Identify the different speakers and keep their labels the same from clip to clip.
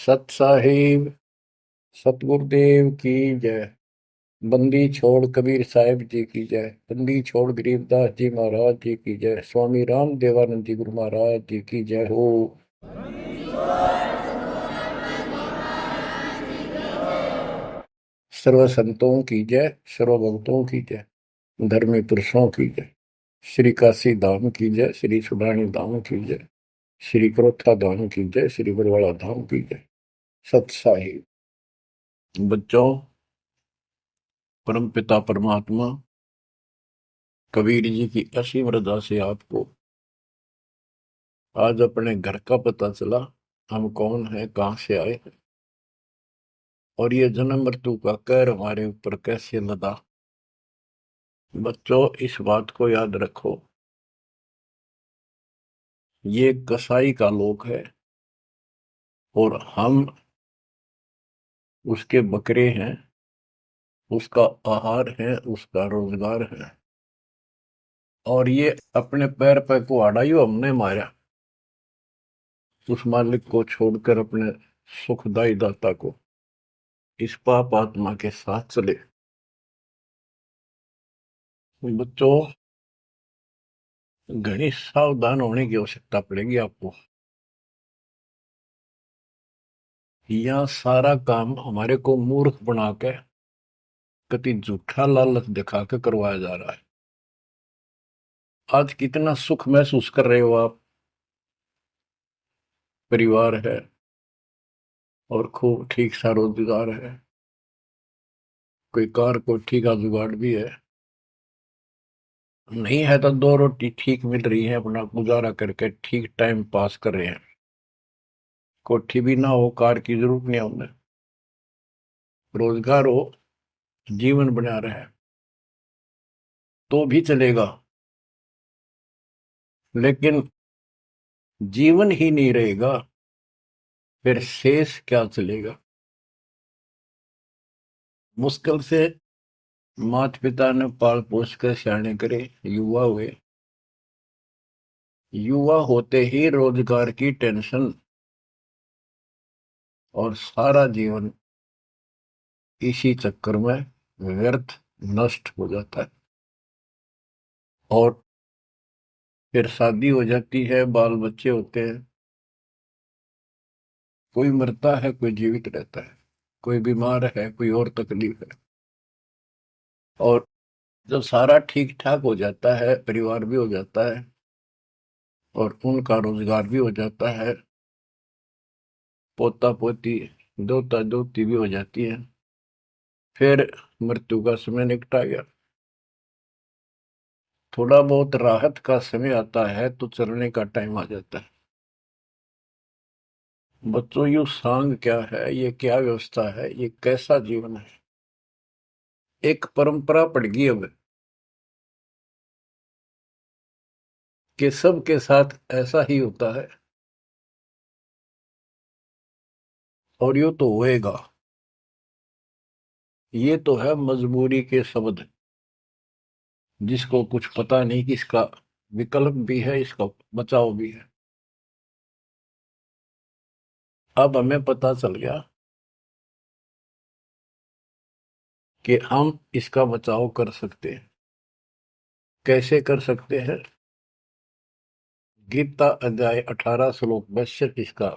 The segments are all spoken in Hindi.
Speaker 1: सत साहिब सतगुरुदेव की जय। बंदी छोड़ कबीर साहिब जी की जय। बंदी छोड़ गरीबदास जी महाराज जी की जय। स्वामी राम देवानंद जी गुरु महाराज जी की जय हो। सर्व संतों की जय, सर्व भक्तों की जय, धर्मी पुरुषों की जय। श्री काशी धाम की जय, श्री सुब्राणी धाम की जय, श्री क्रोथा धाम की जय, श्री बरवाड़ा धाम की जय। सत साहिब बच्चों, परम पिता परमात्मा कबीर जी की असीम रजा से आपको आज अपने घर का पता चला। हम कौन है, कहां से आए हैं, और ये जन्म मृत्यु का कहर हमारे ऊपर कैसे लदा। बच्चों, इस बात को याद रखो, ये कसाई का लोक है और हम उसके बकरे हैं, उसका आहार है, उसका रोजगार है। और ये अपने पैर पे कुहाड़ा ही हमने मारा, उस मालिक को छोड़कर अपने सुखदाई दाता को इस पाप आत्मा के साथ चले। बच्चों, घनी सावधान होने की आवश्यकता पड़ेगी आपको। यह सारा काम हमारे को मूर्ख बना के कति झूठा लालच दिखा के करवाया जा रहा है। आज कितना सुख महसूस कर रहे हो आप, परिवार है और खूब ठीक सा रोजगार है, कोई कार कोठी का जुगाड़ भी है, नहीं है तो दो रोटी ठीक मिल रही है, अपना गुजारा करके ठीक टाइम पास कर रहे हैं। कोठी भी ना हो, कार की जरूरत नहीं है उन्हें, रोजगार हो, जीवन बना रहे तो भी चलेगा। लेकिन जीवन ही नहीं रहेगा, फिर शेष क्या चलेगा। मुश्किल से माता पिता ने पाल पोस कर सियाने करे, युवा हुए, युवा होते ही रोजगार की टेंशन और सारा जीवन इसी चक्कर में व्यर्थ नष्ट हो जाता है। और फिर शादी हो जाती है, बाल बच्चे होते हैं, कोई मरता है, कोई जीवित रहता है, कोई बीमार है, कोई और तकलीफ है। और जब सारा ठीक ठाक हो जाता है, परिवार भी हो जाता है और उनका रोजगार भी हो जाता है, पोता पोती दोता दोती भी हो जाती है, फिर मृत्यु का समय निकटा गया। थोड़ा बहुत राहत का समय आता है तो चलने का टाइम आ जाता है। बच्चों, यू सांग क्या है, ये क्या व्यवस्था है, ये कैसा जीवन है। एक परंपरा पड़ गई अब कि सबके साथ ऐसा ही होता है और यो तो होएगा। ये तो है मजबूरी के शब्द, जिसको कुछ पता नहीं कि इसका विकल्प भी है, इसका बचाव भी है। अब हमें पता चल गया कि हम इसका बचाव कर सकते हैं। कैसे कर सकते हैं? गीता अध्याय 18 श्लोक 62 इसका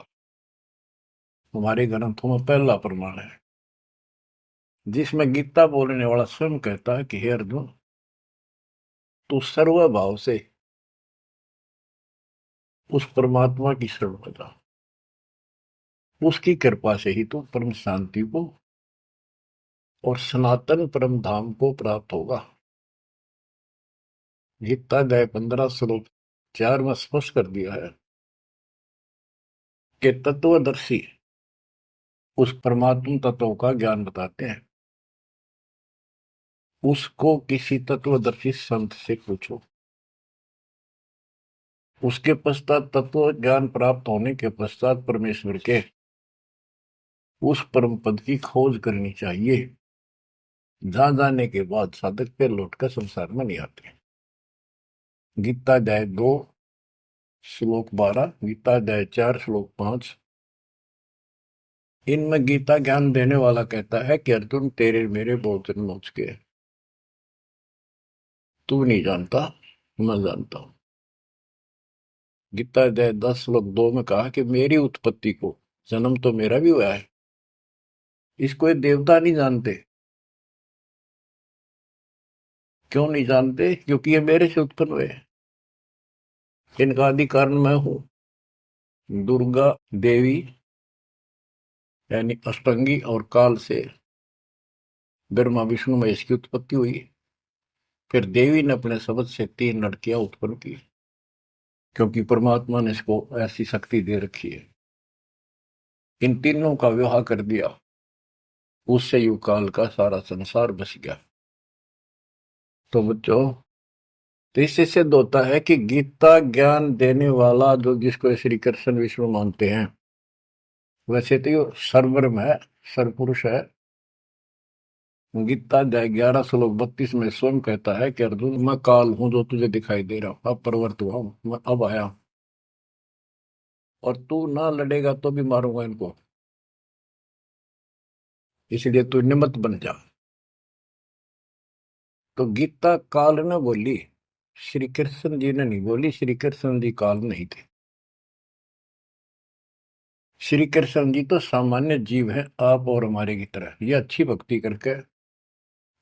Speaker 1: हमारे ग्रंथों में पहला प्रमाण है, जिसमें गीता बोलने वाला स्वयं कहता है कि हे अर्जुन, तू सर्वभाव से उस परमात्मा की शरण में जा, उसकी कृपा से ही तू परम शांति को और सनातन परम धाम को प्राप्त होगा। गीता अध्याय 15 श्लोक 4 में स्पष्ट कर दिया है कि तत्वदर्शी उस परमात्म तत्व का ज्ञान बताते हैं, उसको किसी तत्वदर्शी संत से पूछो। उसके पश्चात तत्व ज्ञान प्राप्त होने के पश्चात परमेश्वर के उस परम पद की खोज करनी चाहिए, जहां जाने के बाद साधक पे लौटकर संसार में नहीं आते। गीता अध्याय 2 श्लोक 12, गीता अध्याय 4 श्लोक 5, इनमें गीता ज्ञान देने वाला कहता है कि अर्जुन तेरे मेरे बहुत जन्म हो चुके हैं, तू नहीं जानता, मैं जानता हूं। गीता अध्याय 10 श्लोक 2 में कहा कि मेरी उत्पत्ति को, जन्म तो मेरा भी हुआ है, इसको ये देवता नहीं जानते। क्यों नहीं जानते? क्योंकि ये मेरे से उत्पन्न हुए हैं। इनका आदि कारण मैं हूं। दुर्गा देवी यानी अष्टंगी और काल से ब्रह्मा विष्णु महेश की उत्पत्ति हुई। फिर देवी ने अपने शब्द से 3 लड़कियां उत्पन्न की, क्योंकि परमात्मा ने इसको ऐसी शक्ति दे रखी है। इन तीनों का विवाह कर दिया, उससे युग काल का सारा संसार बस गया। तो बच्चों, तो इससे सिद्ध होता है कि गीता ज्ञान देने वाला जो, जिसको श्री कृष्ण विष्णु मानते हैं, वैसे तो ये सर्वब्रह्म है, सर्वपुरुष है। गीता अध्याय 11 श्लोक 32 में स्वयं कहता है कि अर्जुन, मैं काल हूं जो तुझे दिखाई दे रहा हूं, अब प्रवर्त हुआ हूं, मैं अब आया हूं, और तू ना लड़ेगा तो भी मारूंगा इनको, इसलिए तू निमित्त बन जा। तो गीता काल ने बोली, श्री कृष्ण जी ने नहीं बोली। श्री कृष्ण जी काल नहीं थे। श्री कृष्ण जी तो सामान्य जीव है, आप और हमारे की तरह। ये अच्छी भक्ति करके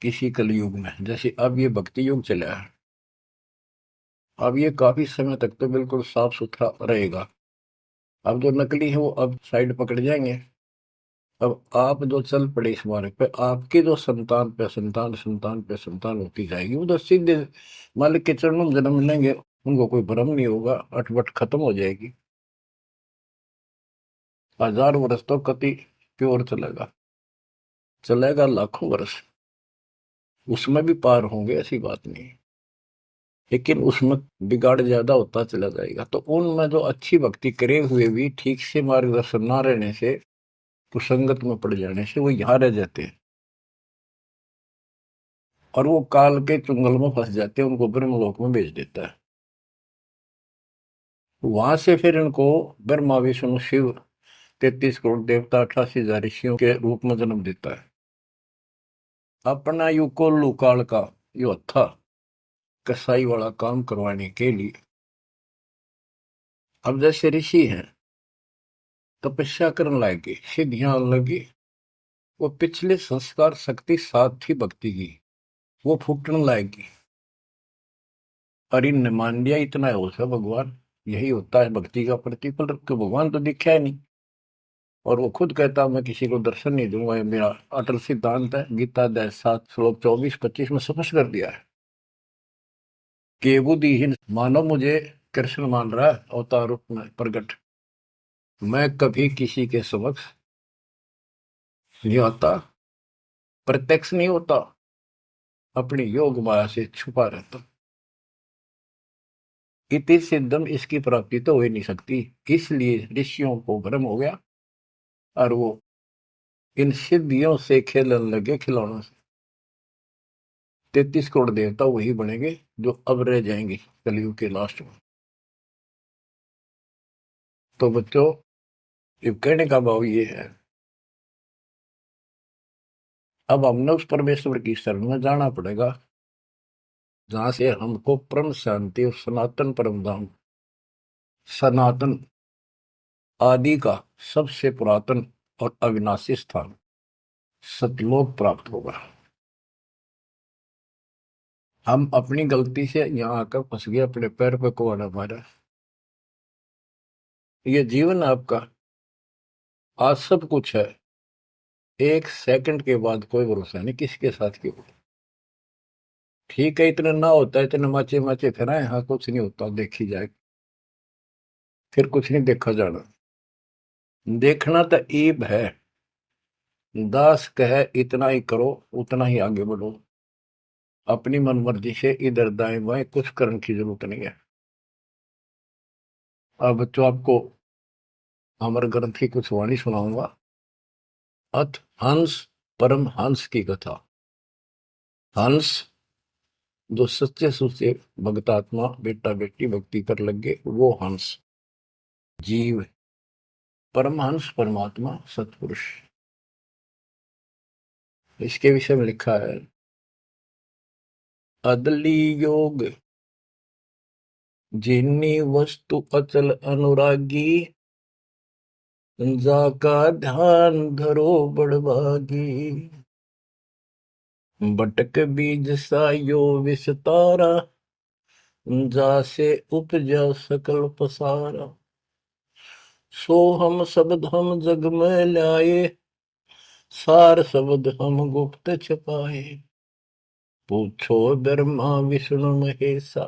Speaker 1: किसी कलयुग में, जैसे अब ये भक्ति युग चला है, अब ये काफी समय तक तो बिल्कुल साफ सुथरा रहेगा। अब जो नकली है वो अब साइड पकड़ जाएंगे। अब आप जो चल पड़े इस मार्ग पे, आपकी जो संतान पे संतान संतान पे संतान होती जाएगी, वो तो सीधे मालिक के चरणों में जन्म लेंगे। उनको कोई भ्रम नहीं होगा, अटपट खत्म हो जाएगी। 1000 वर्ष तो कति प्योर चलेगा, चलेगा लाखों वर्ष, उसमें भी पार होंगे, ऐसी बात नहीं। लेकिन उसमें बिगाड़ ज्यादा होता चला जाएगा। तो उनमें जो अच्छी भक्ति करे हुए भी ठीक से मार्गदर्शन ना रहने से, कुसंगत में पड़ जाने से, वो यहाँ रह जाते हैं और वो काल के चुंगल में फंस जाते हैं, उनको ब्रह्मलोक में भेज देता है। वहां से फिर इनको ब्रह्मा विष्णु शिव 33 करोड़ देवता 88,000 ऋषियों के रूप में जन्म देता है। अपना युग को लुकाल का यो था कसाई वाला काम करवाने के लिए। अब जैसे ऋषि हैं, तपस्या करने लगे, सिद्धियां लगी, वो पिछले संस्कार शक्ति साथ थी भक्ति की, वो फूटने लायकी। और इनने मान लिया इतना हो सा भगवान, यही होता है भक्ति का प्रतिफल। तो भगवान तो दिखा है नहीं, और वो खुद कहता मैं किसी को दर्शन नहीं दूंगा, ये मेरा अटल सिद्धांत है। गीता अध्याय 7 श्लोक 24-25 में स्पष्ट कर दिया है कि बुद्धिहीन मानव मुझे कृष्ण मान रहा है अवतार रूप में प्रकट, मैं कभी किसी के समक्ष नहीं आता, प्रत्यक्ष नहीं होता, अपनी योग माया से छुपा रहता। इति सिद्धम, इसकी प्राप्ति तो हो ही नहीं सकती। इसलिए ऋषियों को भ्रम हो गया और वो इन सिद्धियों से खेलने लगे, खिलौनों से। 33 करोड़ देवता वही बनेंगे जो अब रह जाएंगे कलयुग के लास्ट में। तो बच्चों, ये कहने का भाव ये है, अब हमने उस परमेश्वर की शरण में जाना पड़ेगा जहां से हमको परम शांति और सनातन परम धाम, सनातन आदि का सबसे पुरातन और अविनाशी स्थान सतलोक प्राप्त होगा। हम अपनी गलती से यहाँ आकर फंस गए, अपने पैर पे कुआना मारा। ये जीवन आपका, आज सब कुछ है, 1 सेकंड के बाद कोई भरोसा नहीं किसके साथ क्यों। ठीक है, इतना ना होता है, इतने माचे माचे फिराए, हाँ कुछ नहीं होता, देखी जाए, फिर कुछ नहीं देखा जाना। देखना तो ईब है, दास कहे इतना ही करो, उतना ही आगे बढ़ो, अपनी मन मर्जी से इधर दाएं बाएं कुछ करने की जरूरत नहीं है। अब बच्चों, आपको अमर ग्रंथ की कुछ वाणी सुनाऊंगा। अथ हंस परम हंस की कथा। हंस जो सच्चे सुच्चे भक्तात्मा बेटा बेटी भक्ति कर लगे, वो हंस जीव परमहंस परमात्मा सतपुरुष, इसके विषय में लिखा है, अदली योग जिन्नी वस्तु अचल अनुरागी, जाका ध्यान धरो बड़भागी, बटक बीज सायो विस्तारा, जासे उपजा सकल पसारा, सो हम शब्द हम जग में लाए, सार शब्द हम गुप्त छपाए, पूछो ब्रह्मा विष्णु महेशा,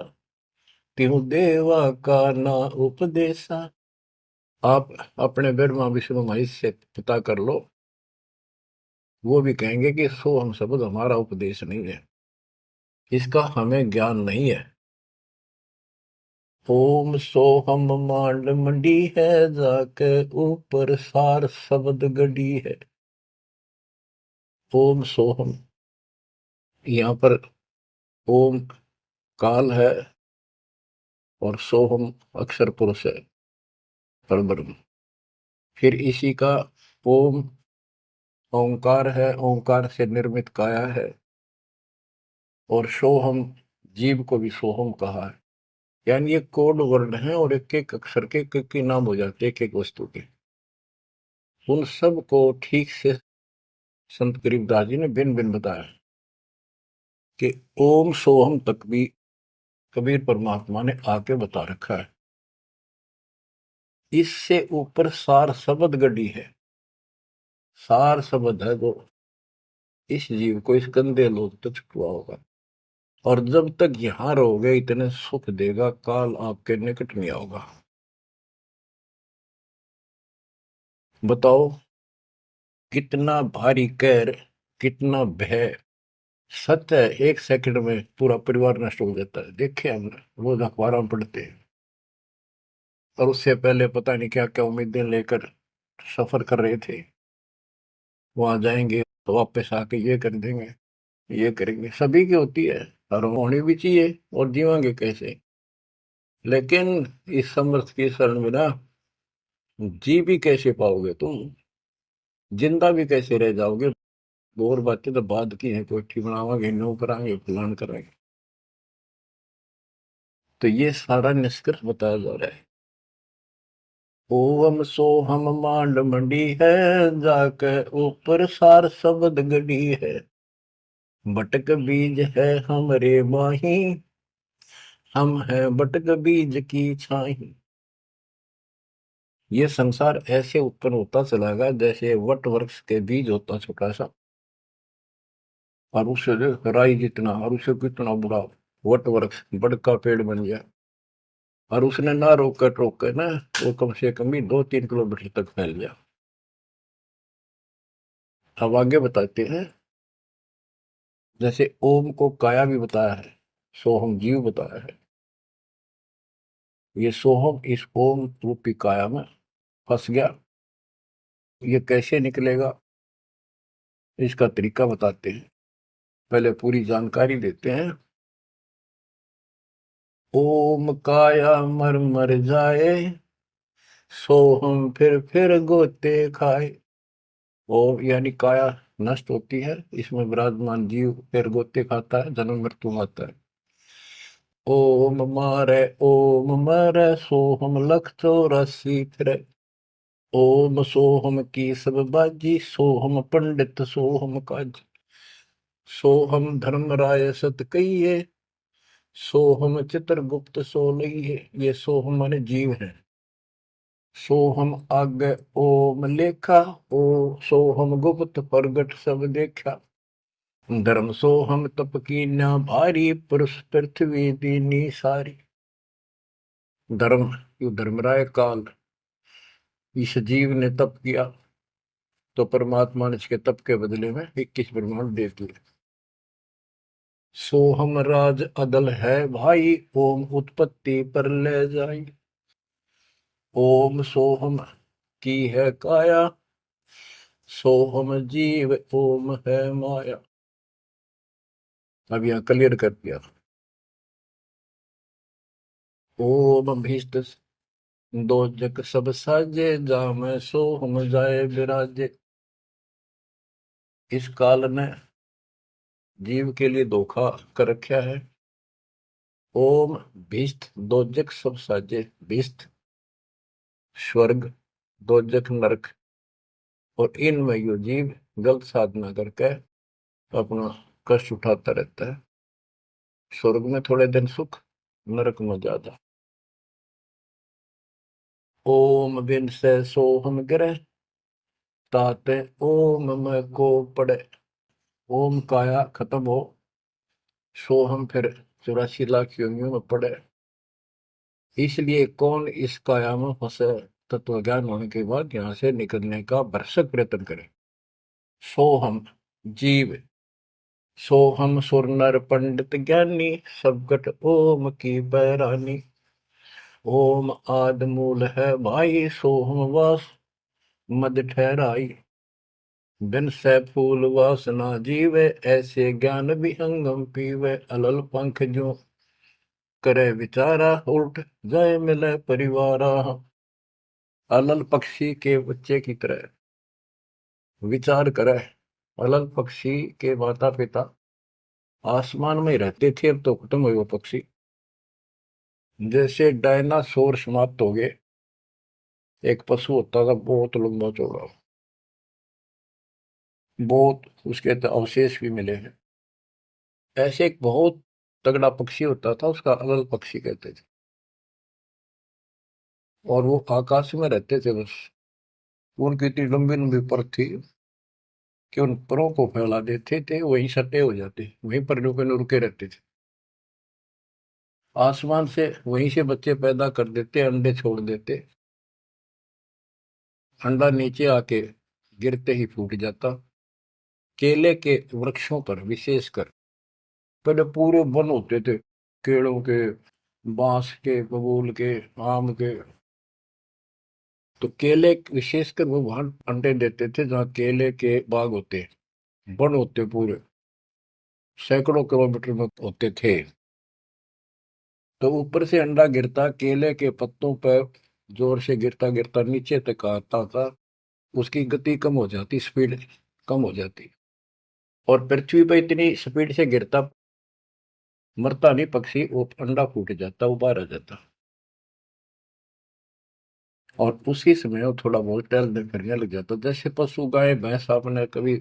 Speaker 1: त्यों देवा का ना उपदेशा। आप अपने ब्रह्मा विष्णु महेश से पता कर लो, वो भी कहेंगे कि सो हम शब्द हमारा उपदेश नहीं है, इसका हमें ज्ञान नहीं है। ओम सोहम मांड मंडी है, जाके ऊपर सार शब्द गड़ी है। ओम सोहम, यहाँ पर ओम काल है और सोहम अक्षर पुरुष है, परब्रह्म। फिर इसी का ओम ओंकार है, ओंकार से निर्मित काया है, और सोहम जीव को भी सोहम कहा है। यानी ये कोड वर्ण है और एक एक अक्षर के एक नाम हो जाते हैं, एक एक वस्तु के। उन सब को ठीक से संत गरीबदास जी ने भिन्न भिन्न बताया कि ओम सोहम तक भी कबीर परमात्मा ने आके बता रखा है। इससे ऊपर सार शब्द गढ़ी है, सार शब्द है वो इस जीव को इस गंदे लोग तक छुपा होगा, और जब तक यहां रहोगे इतने सुख देगा, काल आपके निकट नहीं आओगा। बताओ कितना भारी कहर, कितना भय। सत्य है, एक सेकंड में पूरा परिवार नष्ट हो जाता है, देखे हमने, रोज अखबारों में पढ़ते हैं। और उससे पहले पता नहीं क्या क्या उम्मीदें लेकर सफर कर रहे थे, वहां जाएंगे तो वापस आके ये कर देंगे, ये करेंगे। सभी की होती है और होनी भी चाहिए, और जीवांगे कैसे। लेकिन इस समर्थ की शरण में ना जी भी कैसे पाओगे तुम, जिंदा भी कैसे रह जाओगे। और बातें तो बाद की हैं, कोठी बनावांगे, नो करांगे, फलान करांगे। तो ये सारा निष्कर्ष बताया जा रहा है। ओम सोहम मांड मंडी है, जाके ऊपर सार शब्द गढ़ी है, बटक बीज है हमरे माही, हम है बटक बीज की छाही। ये संसार ऐसे उत्पन्न होता चला गया जैसे वट वृक्ष के बीज होता छोटा सा, और उससे राई जितना, और उससे कितना बड़ा वट वृक्ष बड़का पेड़ बन गया। और उसने ना रोक कर टोक कर ना, वो कम से कम भी 2-3 किलोमीटर तक फैल गया। अब आगे बताते हैं, जैसे ओम को काया भी बताया है, सोहम जीव बताया है। ये सोहम इस ओम रूपी काया में फंस गया, ये कैसे निकलेगा, इसका तरीका बताते हैं। पहले पूरी जानकारी देते हैं। ओम काया मर मर जाए, सोहम फिर गोते खाए। ओम यानी काया नष्ट होती है, इसमें विराजमान जीव फिर गोते खाता है, जन्म मृत्यु आता है। ओम मारे सोहम लख 84 फिरे। ओम सोहम की सब बाजी, सोहम पंडित सोहम काज। सोहम धर्म राय सत कहिए, सोहम चित्रगुप्त सो लइए। ये सोहम माने जीव है। सोहम आगे ओम लेखा, ओ सोहम गुप्त प्रगट सब देखा। धर्म सोहम तप की ना भारी, पुरुष पृथ्वी दीनी सारी। धर्म, यो धर्मराय काल, इस जीव ने तप किया तो परमात्मा ने इसके तप के बदले में 21 ब्रह्मांड दे दिए। सोहम राज अदल है भाई, ओम उत्पत्ति पर ले जाई। ओम सोहम की है काया, सोहम जीव ओम है माया। अब यहां क्लियर कर दिया। ओम भीष्ट दो जग सब साजे, जाम सो हम जाए विराजे। इस काल ने जीव के लिए धोखा कर रखा है। ओम भीष्ट दोजक सब साजे। भीष्ट स्वर्ग, दोजक नरक, और इनमें यो जीव गलत साधना करके अपना कष्ट उठाता रहता है। स्वर्ग में थोड़े दिन सुख, नरक में ज्यादा। ओम बिन से सोहम गिरे, ताते ओम में को पड़े। ओम काया खत्म हो, सोहम फिर 84 लाख योनियों में पड़े। इसलिए कौन इस काया में फंसे, तत्व ज्ञान होने के बाद यहां से निकलने का भरसक प्रयत्न करे। सोहम जीव, सोहम सुर नर पंडित ज्ञानी, सबकट ओम की बैरानी। ओम आद मूल है भाई, सोहम वास मद ठहराई। बिन सै फूल वासना जीवे, ऐसे ज्ञान विहंगम पीवे। अलल पंख जो करे विचारा, उल्ट जाए मिले परिवारा। अलल पक्षी के बच्चे की तरह विचार करे। अलल पक्षी के माता पिता आसमान में रहते थे, अब तो खत्म हुए वो पक्षी। जैसे डायनासोर समाप्त हो गए। एक पशु होता था बहुत लंबा चौड़ा, बहुत उसके तो अवशेष भी मिले हैं। ऐसे एक बहुत तगड़ा पक्षी होता था, उसका अलल पक्षी कहते थे। और वो आकाश में रहते थे बस। उनकी इतनी लंबी लंबी पर थी कि उन परों को फैला देते थे, वहीं सटे हो जाते, वहीं पर रुके न रुके रहते थे। आसमान से वहीं से बच्चे पैदा कर देते, अंडे छोड़ देते। अंडा नीचे आके गिरते ही फूट जाता। केले के वृक्षों पर विशेषकर पहले पूरे वन होते थे, केलों के, बांस के, बबूल के, आम के। तो केले विशेषकर वो वहां अंडे देते थे जहाँ केले के बाग होते, वन होते पूरे, सैकड़ों किलोमीटर में होते थे। तो ऊपर से अंडा गिरता, केले के पत्तों पर जोर से गिरता गिरता नीचे तक आता था। उसकी गति कम हो जाती, स्पीड कम हो जाती, और पृथ्वी पर इतनी स्पीड से गिरता, मरता नहीं पक्षी, वो अंडा फूट जाता, वो बाहर आ जाता। और उसी समय वो थोड़ा बहुत टहलने फिरने लग जाता। जैसे पशु गाय भैंस आपने कभी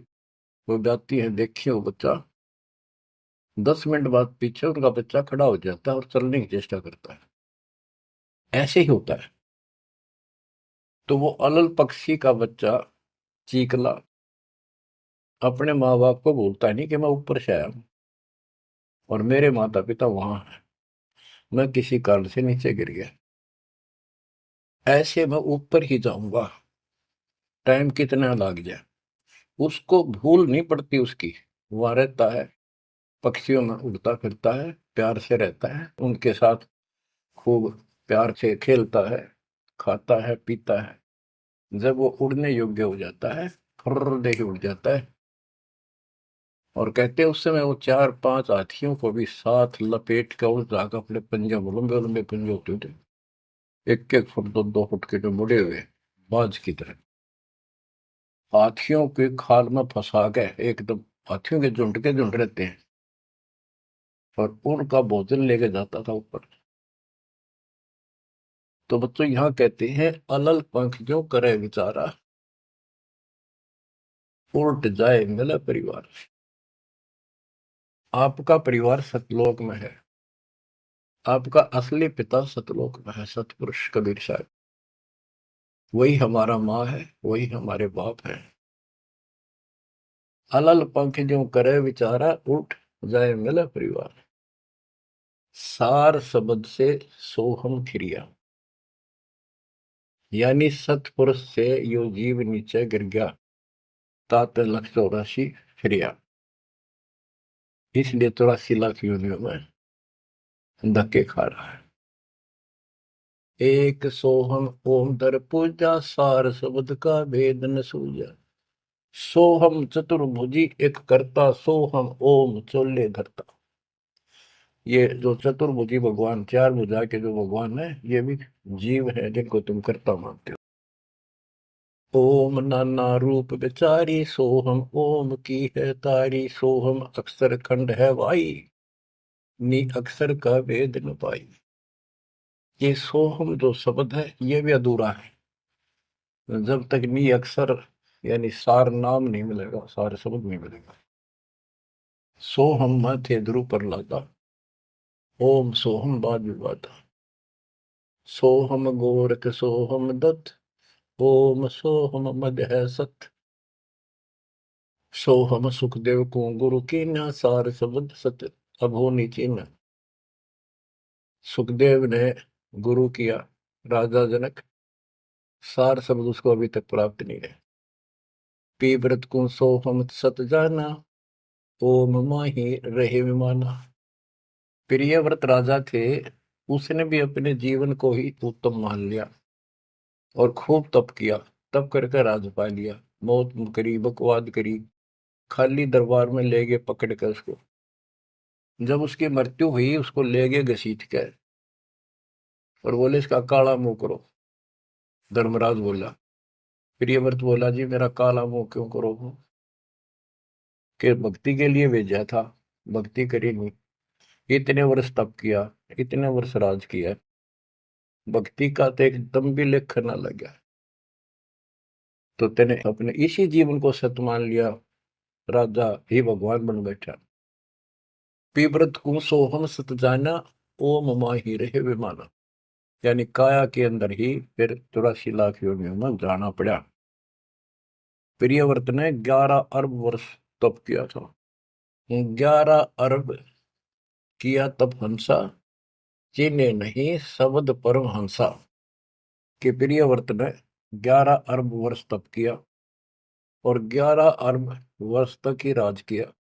Speaker 1: वो जाती है देखी हो, बच्चा 10 मिनट बाद पीछे उनका बच्चा खड़ा हो जाता है और चलने की चेष्टा करता है। ऐसे ही होता है। तो वो अलल पक्षी का बच्चा चीकला अपने माँ बाप को बोलता नहीं कि मैं ऊपर से आया हूं और मेरे माता पिता वहां हैं, मैं किसी कारण से नीचे गिर गया, ऐसे मैं ऊपर ही जाऊंगा, टाइम कितना लग जाए। उसको भूल नहीं पड़ती उसकी, वहां रहता है, पक्षियों में उड़ता फिरता है, प्यार से रहता है उनके साथ, खूब प्यार से खेलता है, खाता है, पीता है। जब वो उड़ने योग्य हो जाता है, फर्र दे के उड़ जाता है। और कहते हैं उस समय वो 4-5 हाथियों को भी साथ लपेट कर उस जाकर अपने पंजे में, लंबे लंबे पंजे होते थे, 1-1 फुट 2-2 फुट के, जो मुड़े हुए बाज की तरह, हाथियों के खाल में फंसा के एकदम, हाथियों के झुंड रहते हैं, और उनका भोजन लेके जाता था ऊपर। तो बच्चों यहाँ कहते हैं, अलल पंख जो करे विचारा, उल्ट जाए मिले परिवार। आपका परिवार सतलोक में है, आपका असली पिता सतलोक में है, सतपुरुष कबीर साहब। वही हमारा माँ है, वही हमारे बाप है। अलल पंख जो करे विचारा, उठ जाए मिले परिवार। सार शब्द से सोहम खिरिया, यानी सतपुरुष से यो जीव नीचे गिर गया, तात 184 फिरिया। इसलिए 84 लाख योनियों में धक्के खा रहा है। एक सोहम ओम दर पूजा, सार शब्द का भेद न सूझा। सोहम चतुर्भुजी एक करता, सोहम ओम चोले धरता। ये जो चतुर्भुजी भगवान, चार भुजा के जो भगवान है, ये भी जीव है जिनको तुम कर्ता मानते हो। ओम नाना रूप विचारी सोहम, ओम की है तारी सोहम, अक्षर खंड है वाई, नी अक्षर का वेद न पाई। ये सोहम जो शब्द है ये भी अधूरा है, जब तक नी अक्षर यानी सार नाम नहीं मिलेगा, सार शब्द नहीं मिलेगा। सोहम माथे ध्रुव पर लाता, ओम सोहम बाद विवादा, सोहम गोरख सोहम दत्त, ओम सोहम मद है सत, सोहम सुखदेव को गुरु की न, सार शब्द सत्य अभो नीचीन। सुखदेव ने गुरु किया राजा जनक, सार शब्द उसको अभी तक प्राप्त नहीं है। पी व्रत को सोहम सत जाना, ओम माही रहे विमाना। प्रियव्रत राजा थे, उसने भी अपने जीवन को ही उत्तम मान लिया और खूब तप किया। तप करके राज पा लिया, मौत करी, बकवाद करी, खाली दरबार में ले गए पकड़ कर उसको। जब उसकी मृत्यु हुई उसको ले गए घसीट कर और बोले इसका काला मुंह करो। धर्मराज बोला, प्रियव्रत बोला जी मेरा काला मुंह क्यों करो? कि भक्ति के लिए भेजा था, भक्ति करी नहीं, इतने वर्ष तप किया, इतने वर्ष राज किया, भक्ति का तो एक दम भी लेख करना लग गया, तो तेने अपने इसी जीवन को सत मान लिया, राजा ही भगवान बन बैठा। पीव्रत को सोहम सत जाना, ओम माही रहे विमाना। यानी काया के अंदर ही फिर 84 लाख योनियों में जाना पड़ा। प्रियव्रत ने 11 अरब वर्ष तप किया था। 11 अरब किया तप हंसा, चीने नहीं शब्द परम हंसा। कि प्रियव्रत ने 11 अरब वर्ष तप किया और 11 अरब वर्ष तक ही राज किया,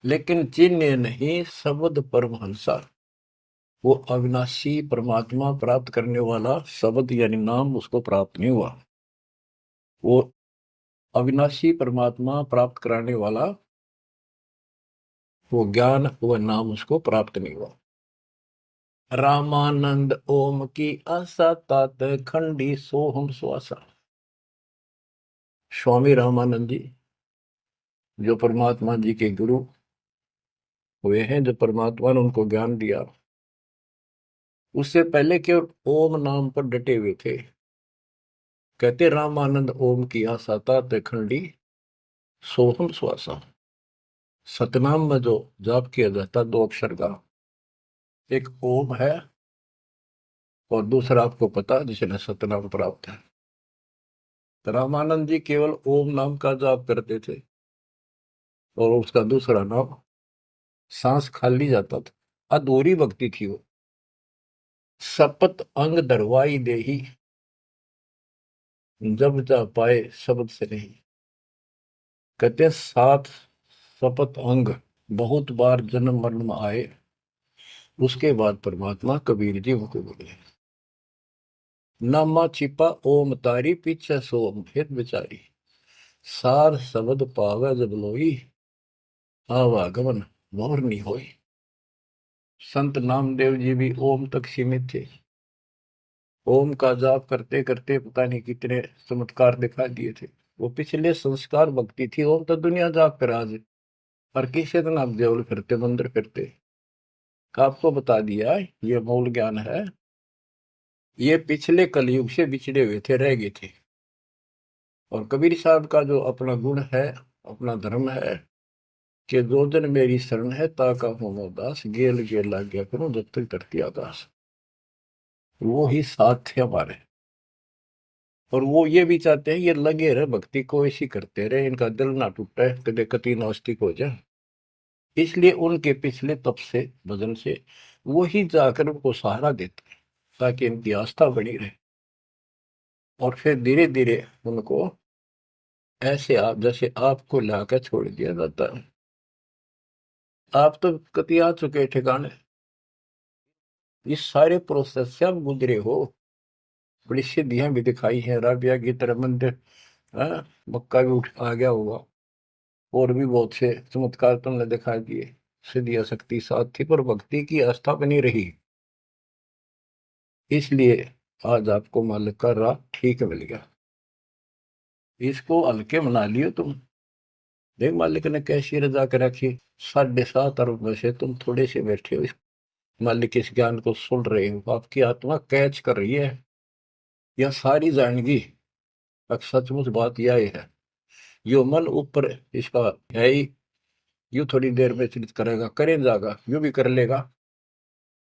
Speaker 1: लेकिन चीने नहीं शब्द परमहंसा। वो अविनाशी परमात्मा प्राप्त करने वाला शब्द यानी नाम उसको प्राप्त नहीं हुआ। वो अविनाशी परमात्मा प्राप्त कराने वाला वो ज्ञान, वो नाम उसको प्राप्त नहीं हुआ। रामानंद ओम की आशा, तात खंडी सोहम श्वासा। स्वामी रामानंद जी जो परमात्मा जी के गुरु हुए हैं, जो परमात्मा ने उनको ज्ञान दिया, उससे पहले के ओम नाम पर डटे हुए थे। कहते रामानंद ओम की आशा, तात खंडी सोहम श्वासा। सतनाम में जो जाप किया जाता 2 अक्षर का, एक ओम है और दूसरा आपको पता जिसने सतनाम प्राप्त है। तो रामानंद जी केवल ओम नाम का जाप करते थे और उसका दूसरा नाम सांस खाली जाता था, अधूरी भक्ति थी वो। सपत अंग दरवाई देही, जब जा पाए शब्द से नहीं। कहते 7 सपत अंग बहुत बार जन्म मरण में आए, उसके बाद परमात्मा कबीर जी उनको बोले, नामा छिपा ओम तारी, पीछे सोम हित विचारी। सार शब्द पावे जब लोई, आवागमन मोर नहीं होई। संत नामदेव जी भी ओम तक सीमित थे। ओम का जाप करते करते पता नहीं कितने चमत्कार दिखा दिए थे। वो पिछले संस्कार भक्ति थी। ओम तो दुनिया जाप कर आज, और किसी दिन आप देवल फिरते, मंदिर फिरते। आपको बता दिया ये मूल ज्ञान है। ये पिछले कलयुग से बिछड़े हुए थे, रह गए थे। और कबीर साहब का जो अपना गुण है, अपना धर्म है कि जो जन मेरी शरण है ताका हो दास, गेल गेल लाग गया करूं जब तक धरती आकाश। वो ही साथ थे हमारे। और वो ये भी चाहते हैं ये लगे रहे भक्ति को, ऐसी करते रहे, इनका दिल ना टूटे, कदे कति नास्तिक हो जाए। इसलिए उनके पिछले तप से, भजन से वो ही जाकर उनको सहारा देते हैं ताकि इनकी आस्था बनी रहे। और फिर धीरे धीरे उनको ऐसे आप जैसे आपको लाकर छोड़ दिया जाता है। आप तो कति आ चुके ठिकाने, इस सारे प्रोसेस से आप गुजरे हो। बड़ी सिद्धियां भी दिखाई हैं, राबिया की तरह मंदिर, हाँ, मक्का भी उठ आ गया होगा, और भी बहुत से चमत्कार तुमने दिखा दिए। सिद्धि शक्ति साथ थी पर भक्ति की आस्था बनी रही, इसलिए आज आपको मालिक का राह ठीक मिल गया। इसको हल्के मना लियो तुम। देख मालिक ने कैसी रजा कर रखी, 7.5 अरब में से तुम थोड़े से बैठे हो, मालिक इस ज्ञान को सुन रहे हो, आपकी आत्मा कैच कर रही है, यह सारी जानेगी। अब सचमुच बात यह है, यो मन ऊपर इसका है ही, यू थोड़ी देर में चिंतित करेगा, करे जाएगा, यू भी कर लेगा,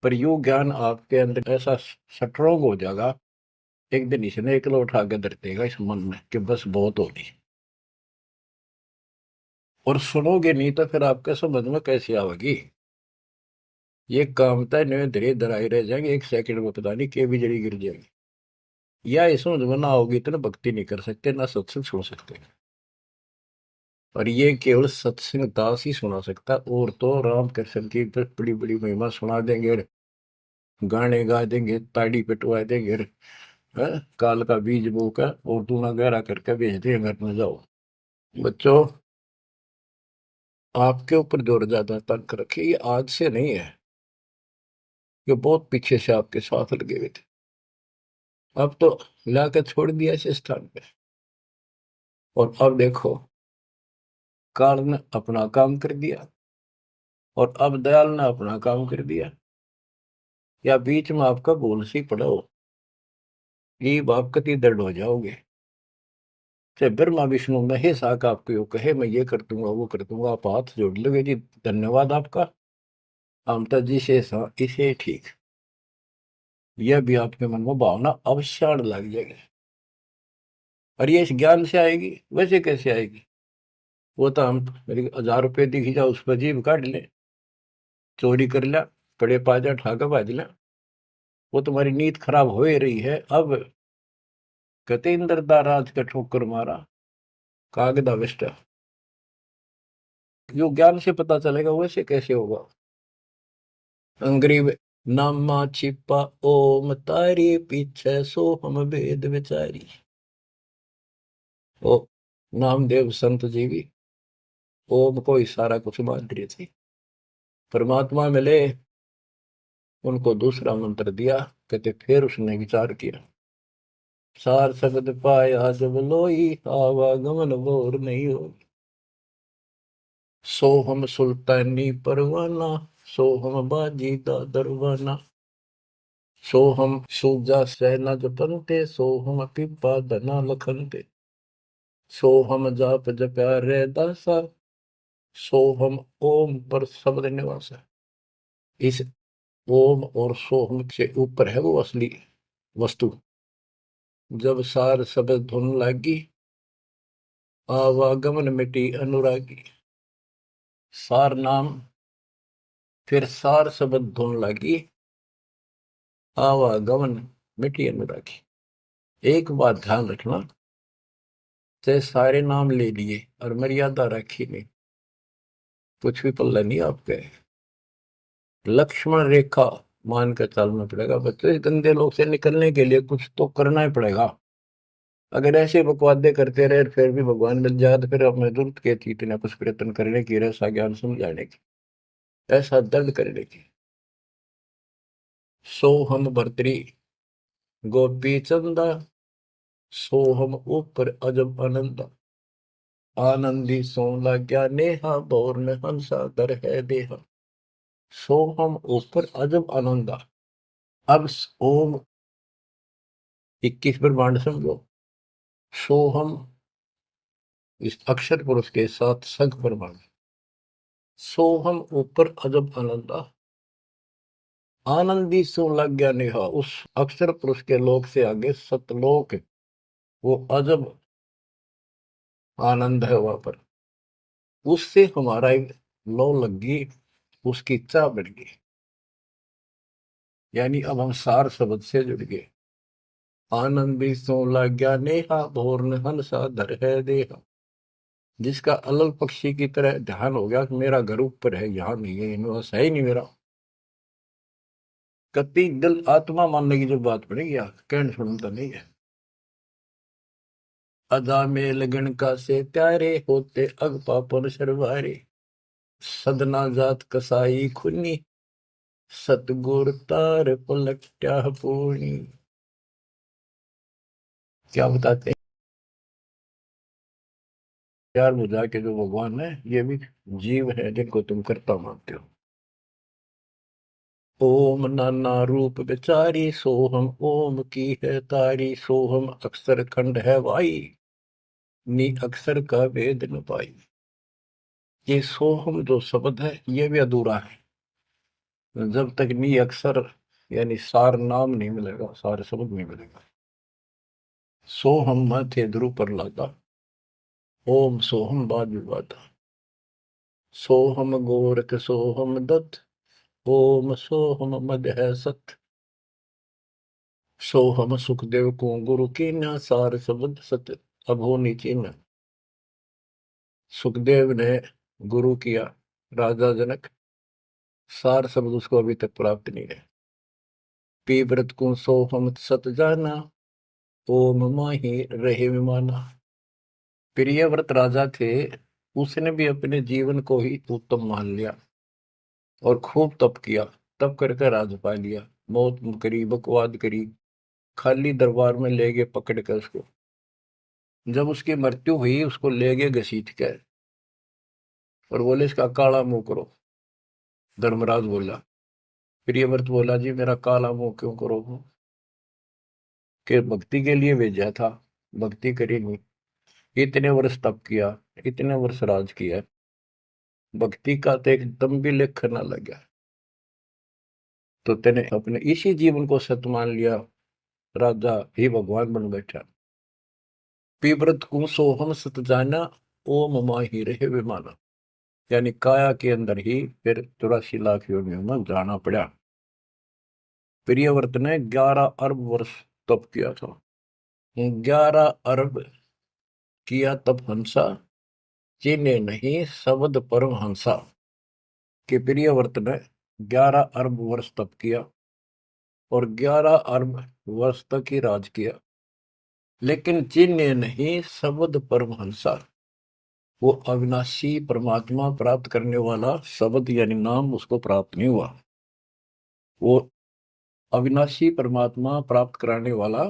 Speaker 1: पर यू ज्ञान आपके अंदर ऐसा स्ट्रोंग हो जाएगा, एक दिन इसने एकला उठा के धर देगा इस मन में कि बस बहुत होगी। और सुनोगे नहीं तो फिर आपके समझ में कैसे आवेगी। ये कामता नहीं धीरे धराई रह जाएंगे, एक सेकंड में पता नहीं के बिजली गिर जाएगी। या इस समझ में ना होगी तो ना भक्ति नहीं कर सकते, ना सत्संग सुन सकते। और ये केवल सत्संग दास ही सुना सकता, और तो राम कृष्ण की बड़ी बड़ी महिमा सुना देंगे, गाने गा देंगे, ताड़ी पिटवा देंगे, काल का बीज बोकर और दूना गहरा करके भेज देंगे घर में, जाओ। बच्चों, आपके ऊपर जोर ज्यादा तंग रखे, ये आज से नहीं है, ये बहुत पीछे से आपके साथ लगे हुए थे, अब तो लाकर छोड़ दिया इस स्थान पे। और अब देखो, काल ने अपना काम कर दिया और अब दयाल ने अपना काम कर दिया, या बीच में आपका बोल सी पड़ा हो, ये आप कति दर्द हो जाओगे। चाहे ब्रह्मा विष्णु महेश आका आपको यो कहे मैं ये कर दूंगा वो कर दूंगा, आप हाथ जोड़ लोगे जी धन्यवाद आपका, अमता जी से इसे ठीक, यह भी आपके मन में भावना अवश्य आने लग जाएगी। और ये इस ज्ञान से आएगी, वैसे कैसे आएगी? वो तो हम मेरी 1000 रुपये दिखी जाओ उस पर जीभ काट ले, चोरी कर लिया, पड़े पाजा ठाकर भाज लिया, वो तुम्हारी नीयत खराब हो ही रही है। अब कहते इंद्रदा राज का ठोकर मारा कागदा विष्ट, जो ज्ञान से पता चलेगा वैसे कैसे होगा। अंग्रेज नामा छिपा ओम तारी पीछे सो हम वेद विचारी। ओ नामदेव संत जी भी ओम को इशारा कुछ मान रही थी, परमात्मा मिले, उनको दूसरा मंत्र दिया, कहते फिर उसने विचार किया, सार शब्द पाया जब लोई, आवागमन बोर नहीं हो। सो हम सुल्तानी परवाना, सो हम बाजी दा दरवाना, सो हम सूजा सेना जपनते, सो हम पिपा धना लखनते, सो हम जाप जप्या रे दासा, सो हम ओम पर शब्द निवासा। इस ओम और सोहम से ऊपर है वो असली वस्तु। जब सार शब्द धुन लागी, आवागमन मिटी अनुरागी। सार नाम फिर सार शब्द धुन लागी, आवागमन मिटी अनुरागी। एक बात ध्यान रखना, चाहे सारे नाम ले लिए और मर्यादा रखी नहीं, कुछ भी पल्ला नहीं आपके। लक्ष्मण रेखा मान कर चलना पड़ेगा बच्चों, इस गंदे लोग से निकलने के लिए कुछ तो करना ही पड़ेगा। अगर ऐसे बकवादे करते रहे फिर भी भगवान मिल जाए तो फिर अपने जरूरत के थी इतना कुछ प्रयत्न करने की, ऐसा ज्ञान समझाने की, ऐसा दर्द करने की। सो हम भर्तरी गोपी चंदा, सो हम ऊपर अजब आनंदा, आनंदी सो लाग्या नेहा, बोर में हंसा दर है देहा। सो हम ऊपर अजब आनंदा। अब ओम 21 ब्रह्मांड समझो, सो हम इस अक्षर पुरुष के साथ संख ब्रह्मांड, सो हम ऊपर अजब आनंदा, आनंदी सो लग गया नेहा, उस अक्षर पुरुष के लोक से आगे सतलोक, वो अजब आनंद है वहां पर, उससे हमारा लो लग गई, उसकी चाह बढ़ गई, यानी अब हम सार शब्द से जुड़ गए। आनंदी सो लग गया नेहा, भोर ने हंसा धर है देहा। जिसका अलल पक्षी की तरह ध्यान हो गया कि मेरा घर ऊपर है, यहाँ नहीं है, इनमें है ही नहीं मेरा, कति दिल आत्मा मानने की जो बात पड़ेगी कहने सुनता नहीं है। अदा में लगन का से प्यारे होते अग पापन शर्वारे, सदना जात कसाई खुनी, सतगुर तार पलट्या पूर्णी। क्या बताते हैं, यार बुझा के जो भगवान है ये भी जीव है जिनको तुम कर्ता मानते हो। ओम नाना रूप विचारी, सोहम ओम की है तारी, सोहम अक्षर खंड है वाई, नी अक्षर का वेद न पाई। ये सोहम जो शब्द है ये भी अधूरा है जब तक नी अक्षर यानी सार नाम नहीं मिलेगा, सार शब्द नहीं मिलेगा। सोहम माथे ध्रुव पर लागा, ओम सोहम बाद विवादा, सोहम गोरख सोहम दत्त, ओम सोहम मद है सत, सोहम सुखदेव को गुरु की न, सार शब्द सत अभो नीचीन। सुखदेव ने गुरु किया राजा जनक, सार शब्द उसको अभी तक प्राप्त नहीं है। पी व्रत को सोहम सत जाना, ओम माही रहे विमाना। प्रियव्रत राजा थे, उसने भी अपने जीवन को ही उत्तम मान लिया और खूब तप किया। तप करके राज पा लिया, मौत करी, बकवाद करी, खाली दरबार में ले गए पकड़ कर उसको। जब उसकी मृत्यु हुई उसको ले गए घसीट कर और बोले इसका काला मुंह करो। धर्मराज बोला, प्रियव्रत बोला जी मेरा काला मुंह क्यों करो, कि भक्ति के लिए भेजा था, भक्ति करी नहीं, इतने वर्ष तप किया, इतने वर्ष राज किया, भक्ति का तो एक दम भी लेख न लगा, तो तेने अपने इसी जीवन को सत मान लिया, राजा ही भगवान बन बैठा। पीव्रत को सोहम सत जाना, ओम माही रहे विमाना। यानी काया के अंदर ही फिर 84 लाख योनियों में जाना पड़ा। प्रियव्रत ने 11 अरब वर्ष तप किया था। 11 अरब किया तप हंसा, चिन्हे नहीं शब्द परम हंसा। के प्रियव्रत ने 11 अरब वर्ष तप किया और 11 अरब वर्ष तक ही राज किया, लेकिन चिन्हे नहीं शब्द परम हंसा। वो अविनाशी परमात्मा प्राप्त करने वाला शब्द यानी नाम उसको प्राप्त नहीं हुआ। वो अविनाशी परमात्मा प्राप्त कराने वाला